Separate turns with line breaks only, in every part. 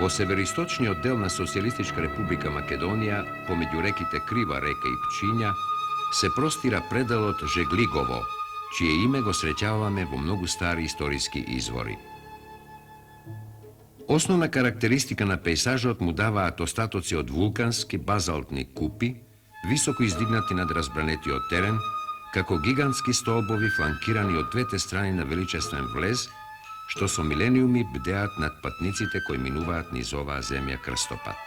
Во североисточниот дел на Социјалистичка република Македонија, помеѓу реките Крива река и Пчиња, се простира пределот Жеглигово, чие име го среќаваме во многу стари историски извори. Основна карактеристика на пејзажот му даваат остатоци од вулкански базалтни купи, високо издигнати над разбранетиот терен, како гигантски столбови фланкирани од двете страни на величествен влез, што со милениуми бдеат над патниците кои минуваат низ оваа земја крстопат.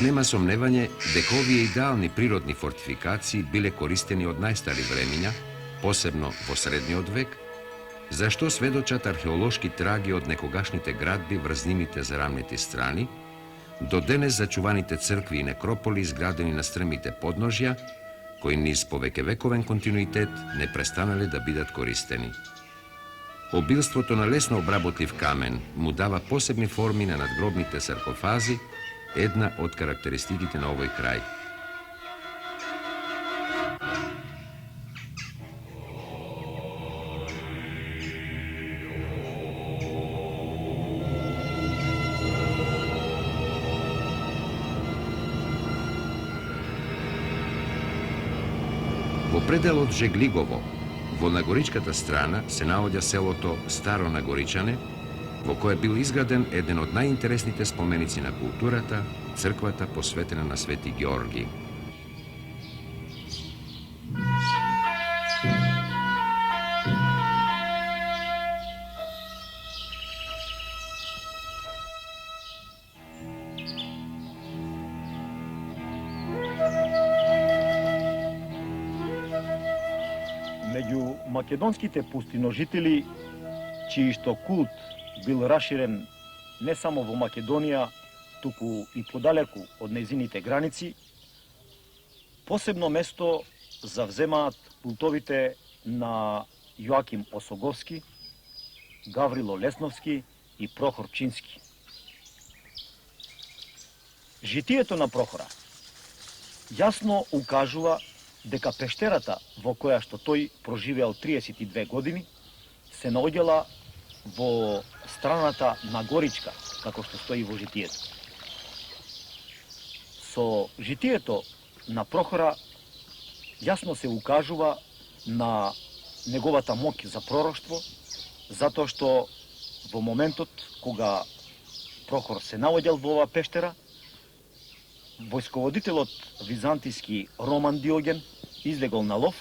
Нема сомневање дека овие идеални природни фортификации биле користени од најстари времиња, посебно во средниот век, за што сведочат археолошки траги од некогашните градби врз нивните зарамнити страни, до денес зачуваните цркви и некрополи изградени на стрмите подножја, кои низ повеќевековен континуитет не престанале да бидат користени. Обилството на лесно обработлив камен му дава посебни форми на надгробните саркофази, една од карактеристиките на овој крај. Во пределот Жеглигово, во нагоричката страна, се наоѓа селото Старо Нагоричане, во кое бил изграден еден од најинтересните споменици на културата, црквата посветена на Свети Георги.
Меѓу македонските пустиножители, чиј што култ бил расширен не само во Македонија, туку и подалеку од нејзините граници, посебно место завземаат култовите на Јоаким Осоговски, Гаврило Лесновски и Прохор Пчински. Житието на Прохора јасно укажува дека пештерата во која што тој проживеал 32 години се наоѓала во страната на Горичка, како што стои во житието. Со житието на Прохора јасно се укажува на неговата моќ за пророштво, затоа што во моментот кога Прохор се наоѓал во оваа пештера, војсководителот византиски Роман Диоген излегол на лов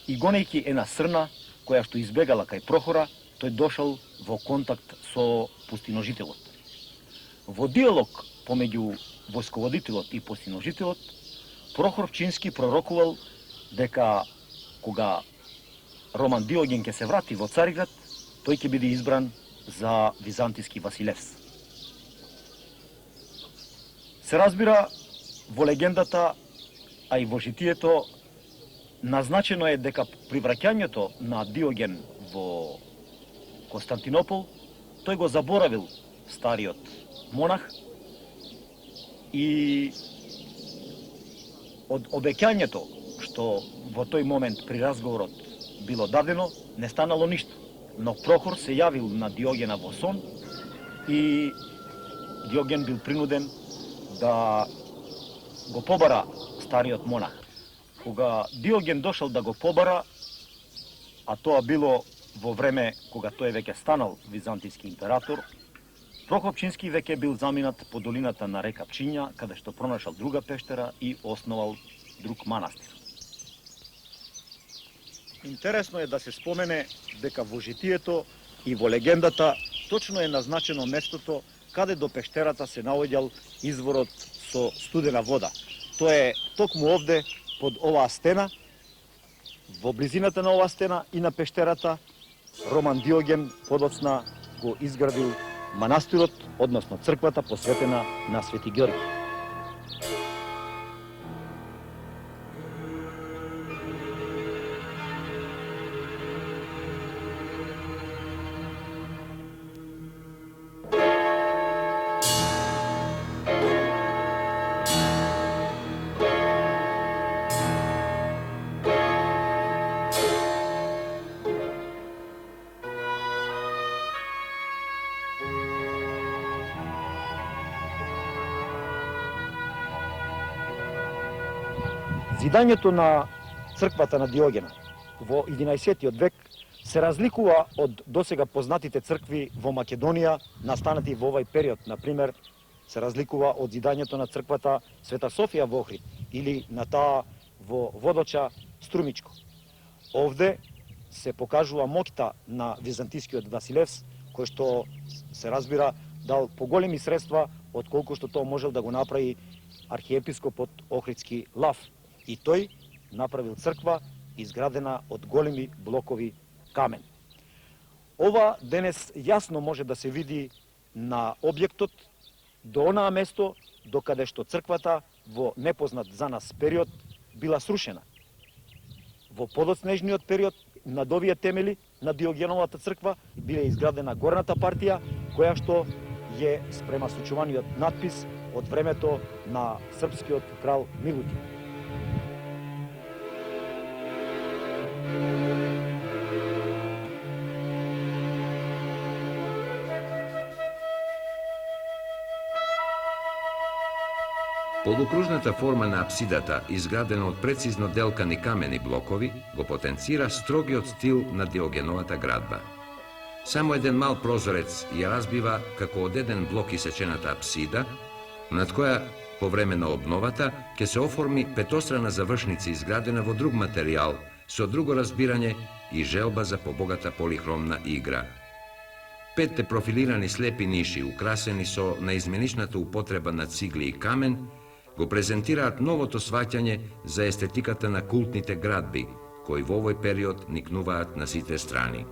и гонејќи една срна која што избегала кај Прохора, тој дошол во контакт со пустиножителот. Во диалог помеѓу војсководителот и пустиножителот, Прохор Пчински пророкувал дека кога Роман Диоген ќе се врати во Цариград, тој ќе биде избран за византиски Василевс. Се разбира, во легендата, а и во житието, назначено е дека при враќањето на Диоген во Константинопол, тој го заборавил стариот монах и од обеќањето што во тој момент при разговорот било дадено, не станало ништо. Но Прохор се јавил на Диогена во сон и Диоген бил принуден да го побара стариот монах. Кога Диоген дошол да го побара, а тоа било во време кога тој веќе станал византиски император, Прохор Пчински веќе бил заминат по долината на река Пчиња, каде што пронашал друга пештера и основал друг манастир. Интересно е да се спомене дека во житието и во легендата точно е назначено местото каде до пештерата се наоѓал изворот со студена вода. Тоа е токму овде под оваа стена, во близината на оваа стена и на пештерата Роман Диоген подоцна го изградил манастирот, односно црквата посветена на Свети Георги. Зидањето на црквата на Диогена во 11 век се разликува од досега познатите цркви во Македонија настанати во овој период. Например, се разликува од зидањето на црквата Света Софија во Охрид или на таа во Водоча Струмичко. Овде се покажува моќта на византискиот Василевс, кој што се разбира дал поголеми средства од колку што тоа можел да го направи архиепископот Охридски Лав. И тој направил црква изградена од големи блокови камен. Ова денес јасно може да се види на објектот до онаа место до каде што црквата во непознат за нас период била срушена. Во подоцнежниот период над овие темели на Диогеновата црква биле изградена горната партија, која што е спрема случуваниот надпис од времето на српскиот крал Милутин.
Полукружната форма на апсидата, изградена од прецизно делкани камени блокови, го потенцира строгиот стил на Диогеновата градба. Само еден мал прозорец ја разбива како од еден блок исечената апсида, над која по време на обновата ќе се оформи петострана завршница изградена во друг материјал, со друго разбирање и желба за побогата полихромна игра. Петте профилирани слепи ниши, украсени со наизменичната употреба на цигли и камен, го презентираат новото сваќање за естетиката на култните градби, кои во овој период никнуваат на сите страни.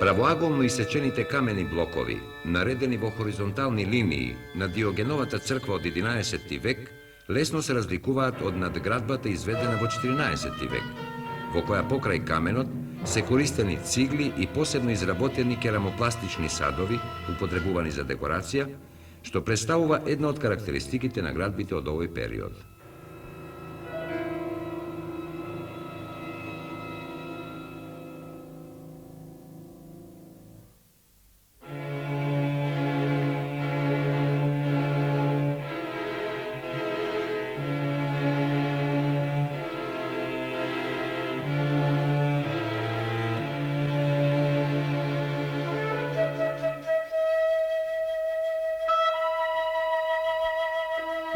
Правоаголно исечените камени блокови, наредени во хоризонтални линии на Диогеновата црква од 11 век, лесно се разликуваат од надградбата изведена во 14 век, во која покрај каменот се користени цигли и посебно изработени керамопластични садови, употребувани за декорација, што представува една од карактеристиките на градбите од овој период.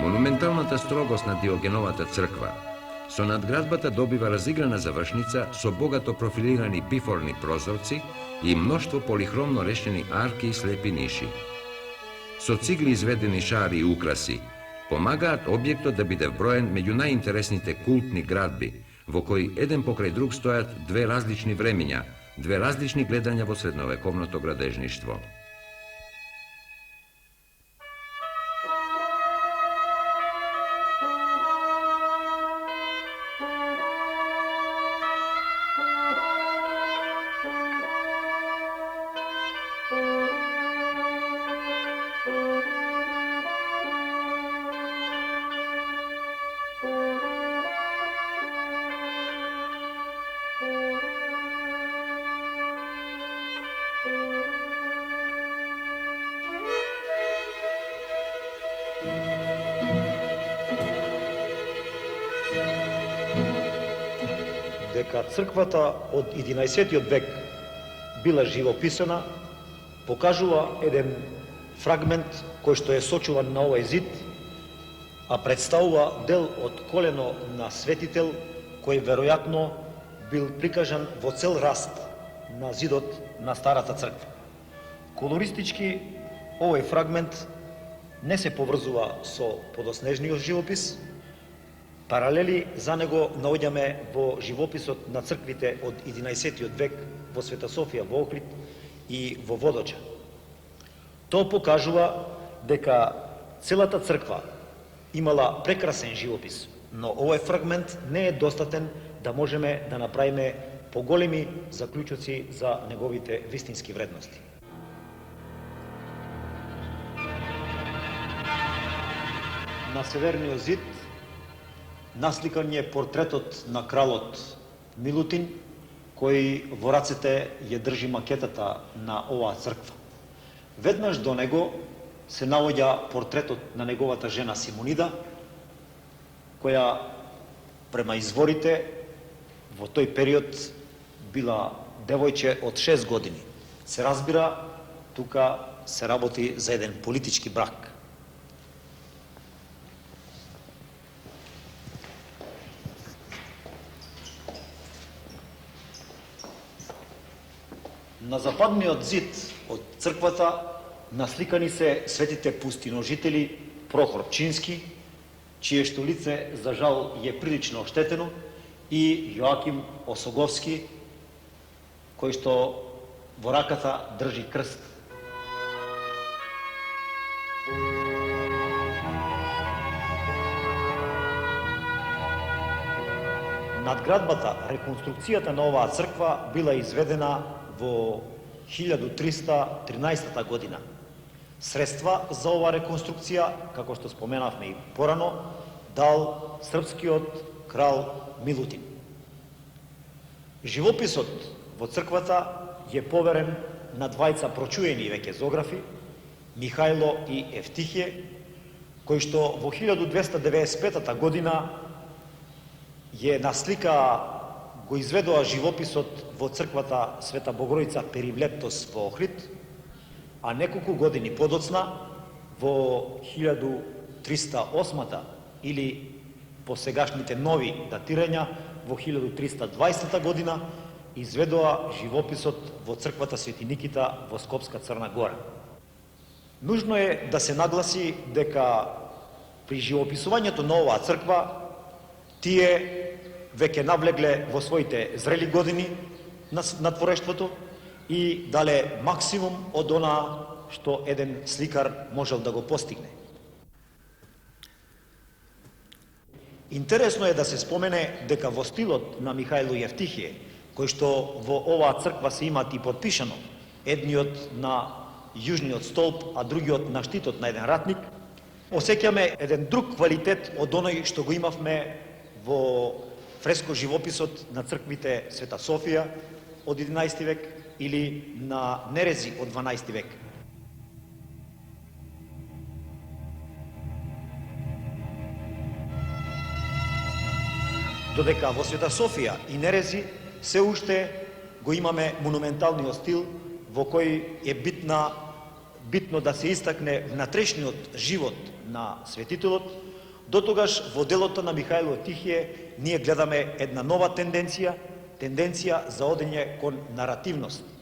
Монументалната строгост на Диогеновата црква со надградбата добива разиграна завршница со богато профилирани бифорни прозорци и мноштво полихромно решени арки и слепи ниши. Со цигли изведени шари и украси помагаат објектот да биде вброен меѓу најинтересните култни градби, во кои еден покрај друг стојат две различни времиња, две различни гледања во средновековното градежништво.
Дека црквата од 11 век била живописана, покажува еден фрагмент кој што е сочуван на овој зид, а представува дел од колено на светител кој веројатно бил прикажан во цел раст на зидот на старата црква. Колористички овој фрагмент не се поврзува со подоснежниот живопис. Паралели за него наоѓаме во живописот на црквите од 11 век во Света Софија во Охрид и во Водоча. Тоа покажува дека целата црква имала прекрасен живопис, но овој фрагмент не е достатен да можеме да направиме поголеми заклучоци за неговите вистински вредности.
На северниот зид насликан е портретот на кралот Милутин, кој во рацете ја држи макетата на оваа црква. Веднаш до него се наоѓа портретот на неговата жена Симонида, која према изворите во тој период била девојче од 6 години. Се разбира, тука се работи за еден политички брак. На западниот зид од црквата насликани се светите пустиножители Прохор Пчински, чиешто лице за жал е прилично оштетено, и Јоаким Осоговски, кој што во раката држи крст. Надградбата, реконструкцијата на оваа црква била изведена во 1313 година. Средства за оваа реконструкција, како што споменавме и порано, дал српскиот крал Милутин. Живописот во црквата е поверен на двајца прочуени веќе зографи, Михајло и Евтихие, кои што во 1295 година ја го изведоа живописот во црквата Света Богородица Перивлептос во Охрид, а неколку години подоцна, во 1308 или по сегашните нови датирања, во 1320 година, изведоа живописот во црквата Свети Никита во Скопска Црна Гора. Нужно е да се нагласи дека при живописувањето на оваа црква, тие веќе навлегле во своите зрели години на творештвото и дале максимум од она што еден сликар можел да го постигне. Интересно е да се спомене дека во стилот на Михајло Евтихие, кој што во оваа црква се имат и подпишано, едниот на јужниот столб, а другиот на штитот на еден ратник, осеќаме еден друг квалитет од оној што го имавме во фреско живописот на црквите Света Софија од 11 век или на Нерези од 12 век. Додека во Света Софија и Нерези се уште го имаме монументалниот стил во кој е битно да се истакне внатрешниот живот на светителот, дотогаш во делото на Михајло Евтихие ние гледаме една нова тенденција за одење кон наративност.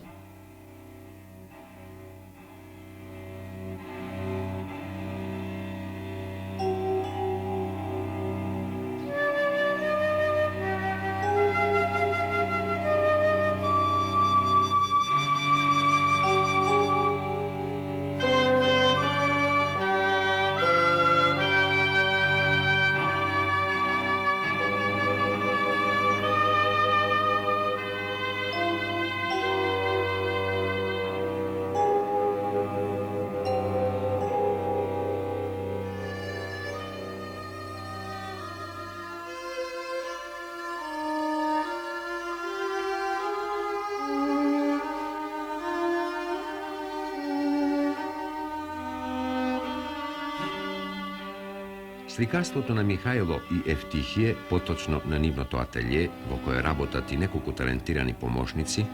Сликарството на Михајло и Евтихие, поточно на нивното ателје, во кое работат и неколку талентирани помошници,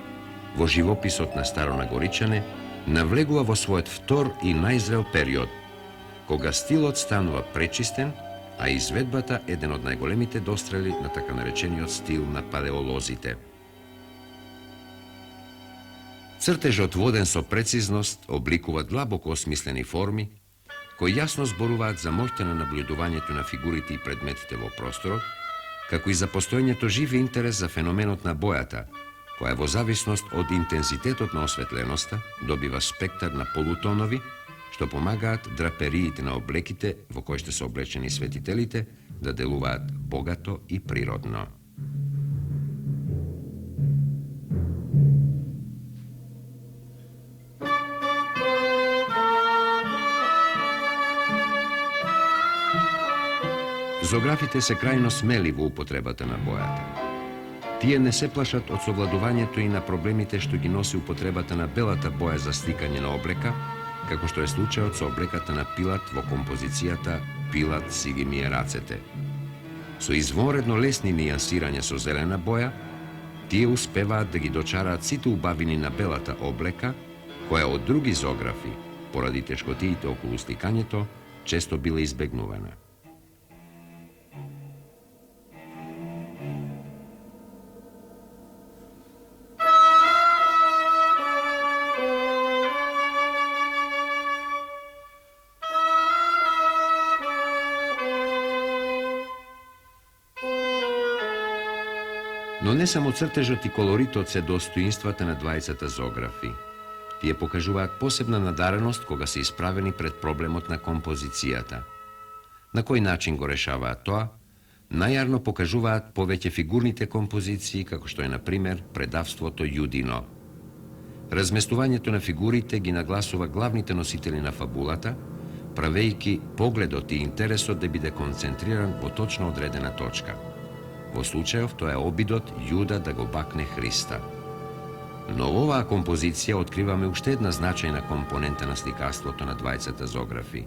во живописот на Старонагоричане, навлегува во својот втор и најзрел период, кога стилот станува пречистен, а изведбата еден од најголемите дострели на така наречениот стил на палеолозите. Цртежот воден со прецизност обликува длабоко осмислени форми, кои јасно зборуваат за моќта на наблюдувањето на фигурите и предметите во просторот, како и за постоењето жив интерес за феноменот на бојата, која во зависност од интензитетот на осветленоста добива спектар на полутонови, што помагаат драпериите на облеките во кои што се облечени светителите да делуваат богато и природно. Зографите се крајно смели во употребата на бојата. Тие не се плашат од совладувањето и на проблемите што ги носи употребата на белата боја за сликање на облека, како што е случајот со облеката на Пилат во композицијата «Пилат си ги мие рацете». Со извонредно лесни нијансирања со зелена боја, тие успеваат да ги дочараат сите убавини на белата облека, која од други зографи, поради тешкотиите околу сликањето, често била избегнувана. Но не само цртежот и колоритот се достоинствата на двајцата зографи. Тие покажуваат посебна надареност кога се исправени пред проблемот на композицијата. На кој начин го решаваат тоа? Најарно покажуваат повеќе фигурните композиции, како што е, на пример, предавството Јудино. Разместувањето на фигурите ги нагласува главните носители на фабулата, правејќи погледот и интересот да биде концентриран во точно одредена точка. Во случајов тоа е обидот Јуда да го бакне Христа. Но во оваа композиција откриваме уште една значајна компонента на сликарството на двајцата зографи.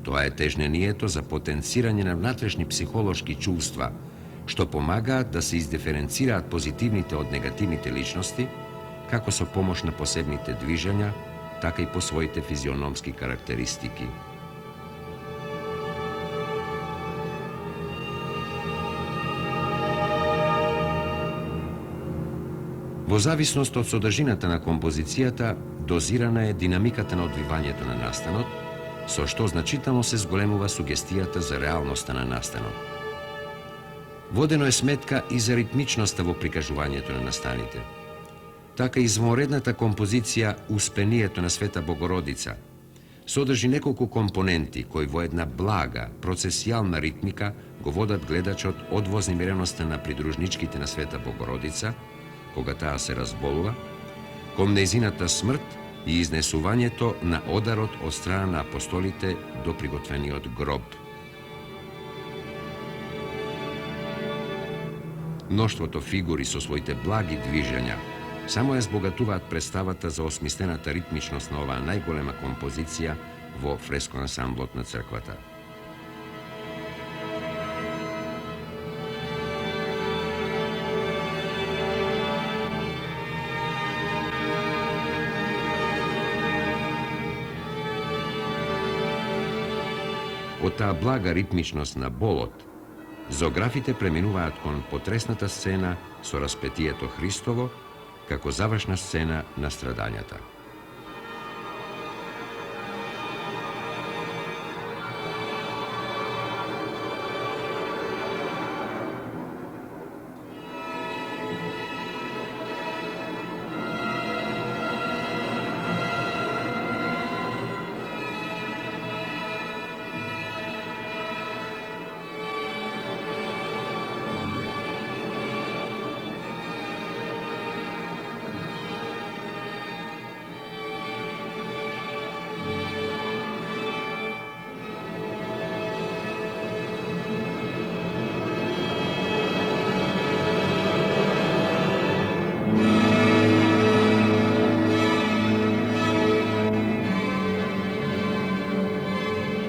Тоа е тежнението за потенцирање на внатрешни психолошки чувства, што помагаат да се издиференцираат позитивните од негативните личности, како со помош на посебните движења, така и по своите физиономски карактеристики. Во зависност од содржината на композицијата, дозирана е динамиката на одвивањето на настанот, со што значително се зголемува сугестијата за реалноста на настанот. Водено е сметка и за ритмичноста во прикажувањето на настаните. Така извонредната композиција Успението на Света Богородица содржи неколку компоненти кои во една блага, процесијална ритмика го водат гледачот од вознемиреноста на придружничките на Света Богородица, кога таа се разболува, кон нејзината смрт и изнесувањето на ударот од страна на апостолите до приготвениот гроб. Мноштвото фигури со своите благи движења само ја збогатуваат представата за осмислената ритмичност на оваа најголема композиција во фрескоансамблот на црквата. Од таа блага ритмичност на болот, зографите преминуваат кон потресната сцена со распетието Христово, како завршна сцена на страдањата.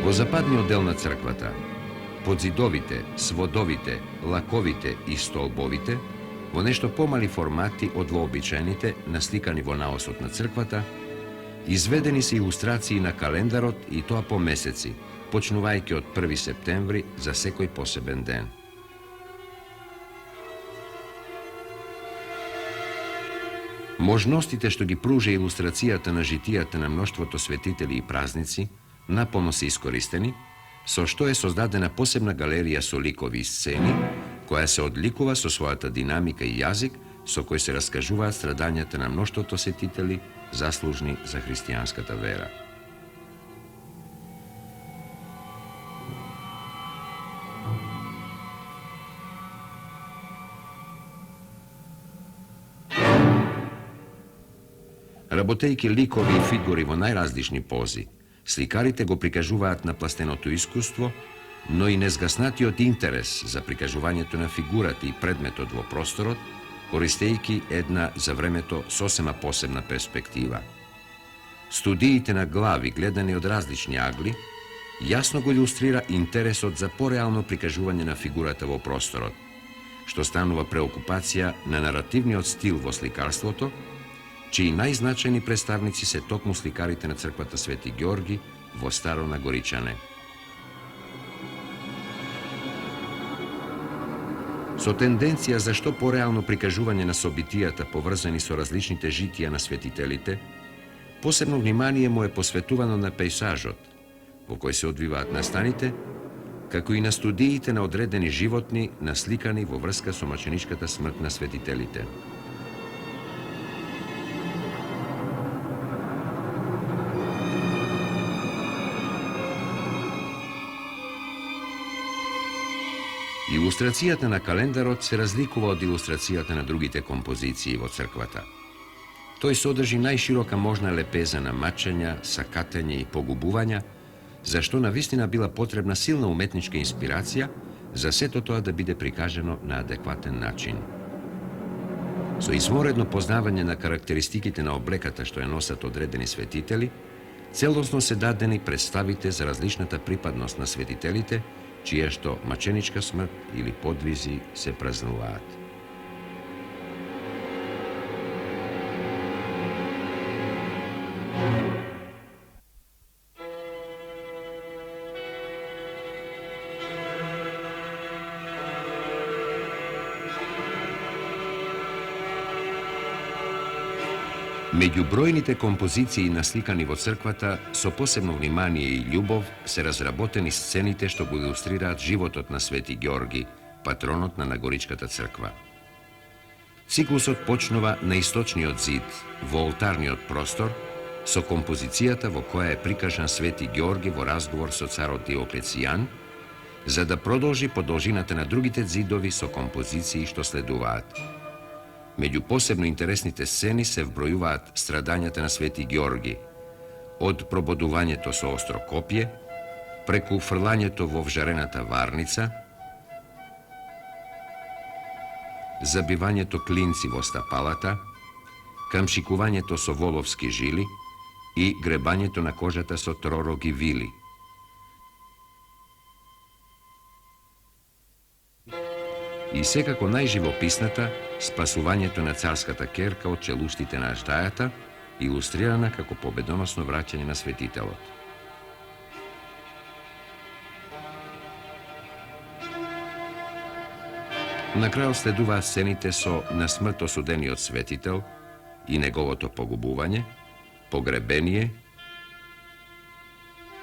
Во западниот дел на црквата, под зидовите, сводовите, лаковите и столбовите, во нешто помали формати од вообичаените, насликани во наосот на црквата, изведени се илустрации на календарот и тоа по месеци, почнувајќи од 1 септември за секој посебен ден. Можностите што ги пружа илустрацијата на житијата на мноштвото светители и празници наполно се искористени, со што е создадена посебна галерија со ликови и сцени, која се одликува со својата динамика и јазик, со кој се раскажуваат страдањата на мноштвото светители заслужни за христијанската вера. Работејќи ликови и фигури во најразлични пози, сликарите го прикажуваат на пластеното искуство но и незгаснатиот интерес за прикажувањето на фигурата и предметот во просторот, користејќи една за времето сосема посебна перспектива. Студиите на глави, гледани од различни агли, јасно го илустрира интересот за пореално прикажување на фигурата во просторот, што станува преокупација на наративниот стил во сликарството, чии најзначајни представници се токму сликарите на црквата Свети Ѓорги во Старо Нагоричане. Со тенденција за што пореално прикажување на собитијата поврзани со различните житија на светителите, посебно внимание му е посветувано на пејсажот, во кој се одвиваат настаните, како и на студиите на одредени животни насликани во врска со маченичката смрт на светителите. Илустрацијата на календарот се разликува од илустрацијата на другите композиции во црквата. Тој содржи најширока можна лепеза на мачења, сакатење и погубувања, за што навистина била потребна силна уметничка инспирација за сето тоа да биде прикажено на адекватен начин. Со изморедно познавање на карактеристиките на облеката што ја носат одредени светители, целосно се дадени представите за различната припадност на светителите, чија што маченичка смрт или подвизи се празнуваат. Меѓу бројните композиции насликани во црквата, со посебно внимание и љубов се разработени сцените што го илустрираат животот на Свети Ѓорги, патронот на Нагоричката црква. Циклусот почнува на источниот зид, во олтарниот простор, со композицијата во која е прикажан Свети Ѓорги во разговор со царот Диоклецијан, за да продолжи по должината на другите зидови со композиции што следуваат. Меѓу посебно интересните сцени се вбројуваат страдањата на Свети Ѓорги, од прободувањето со остро копје, преку фрлањето во вжарената варница, забивањето клинци во стапалата, камшикувањето со воловски жили и гребањето на кожата со тророги вили. И секако најживописната, спасувањето на царската керка од челуштите на аждајата, илустрирана како победоносно враќање на светителот. На крајот следуваат сцените со на смрт осудениот светител и неговото погубување, погребение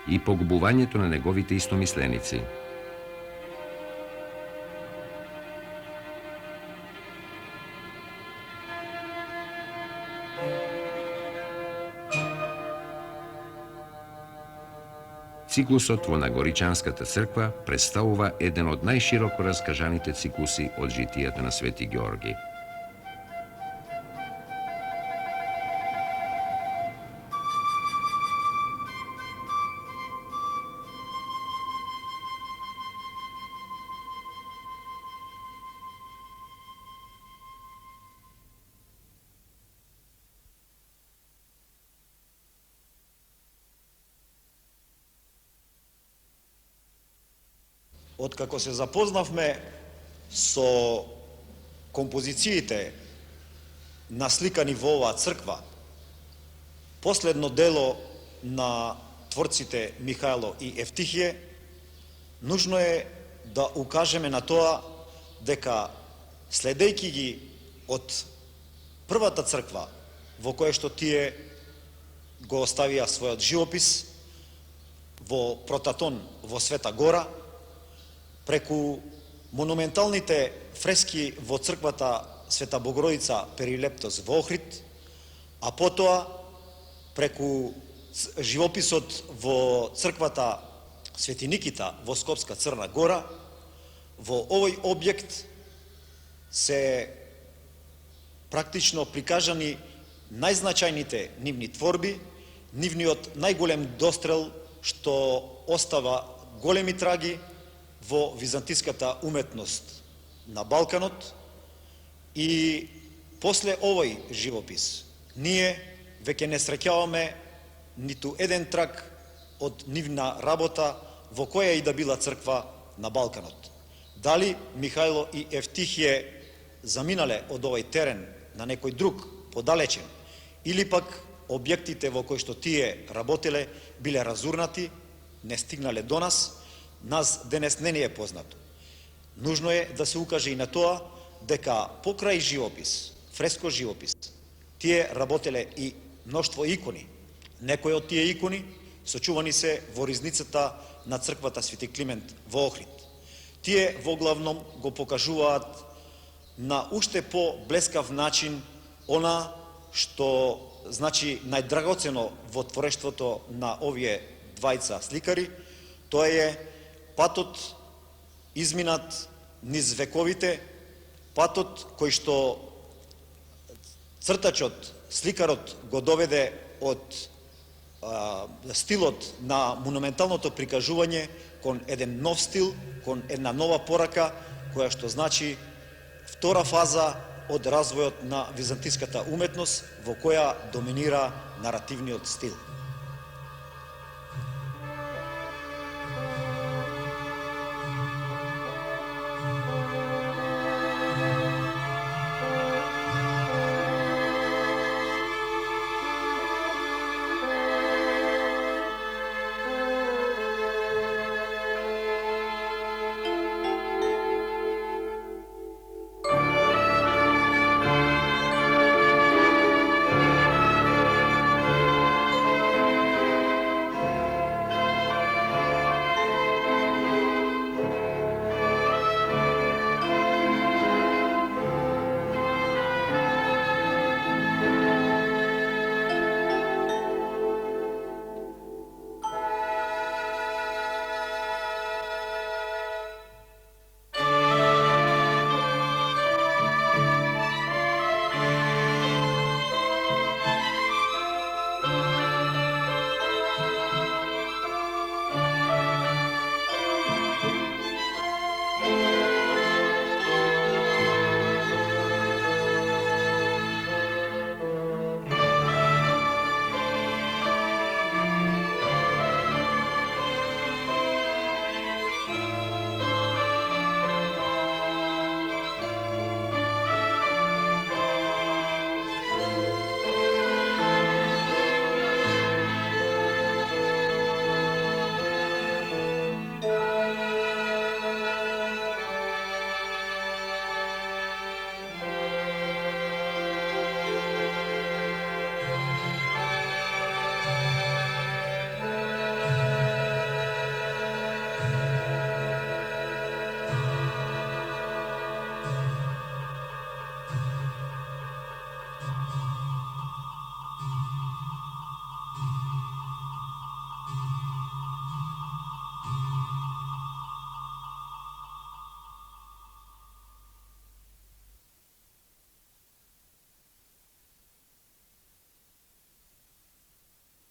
и погубувањето на неговите истомисленици. Циклусот во Нагоричанската црква представува еден од најшироко раскажаните циклуси од житијата на Свети Ѓорги.
Откако се запознавме со композициите насликани во оваа црква, последно дело на творците Михајло и Евтихие, нужно е да укажеме на тоа дека следејќи ги од првата црква во која што тие го оставија својот живопис во Протатон во Света Гора, преку монументалните фрески во црквата Света Богородица Перилептос во Охрид, а потоа преку живописот во црквата Свети Никита во Скопска Црна Гора, во овој објект се практично прикажани најзначајните нивни творби, нивниот најголем дострел што остава големи траги во византиската уметност на Балканот и после овој живопис ние веќе не среќаваме ниту еден трак од нивна работа во која и да била црква на Балканот. Дали Михајло и Евтихije заминале од овој терен на некој друг, подалечен, или пак објектите во кои што тие работеле биле разурнати, не стигнале до нас денес не ни е познато. Нужно е да се укаже и на тоа дека покрај живопис, фреско живопис, тие работеле и мноштво икони. Некои од тие икони сочувани се во ризницата на црквата Свети Климент во Охрид. Тие во главном го покажуваат на уште по-блескав начин она што значи најдрагоцено во творештвото на овие двајца сликари, тоа е патот изминат низ вековите, патот кој што цртачот, сликарот го доведе од стилот на монументалното прикажување кон еден нов стил, кон една нова порака, која што значи втора фаза од развојот на византиската уметност, во која доминира наративниот стил.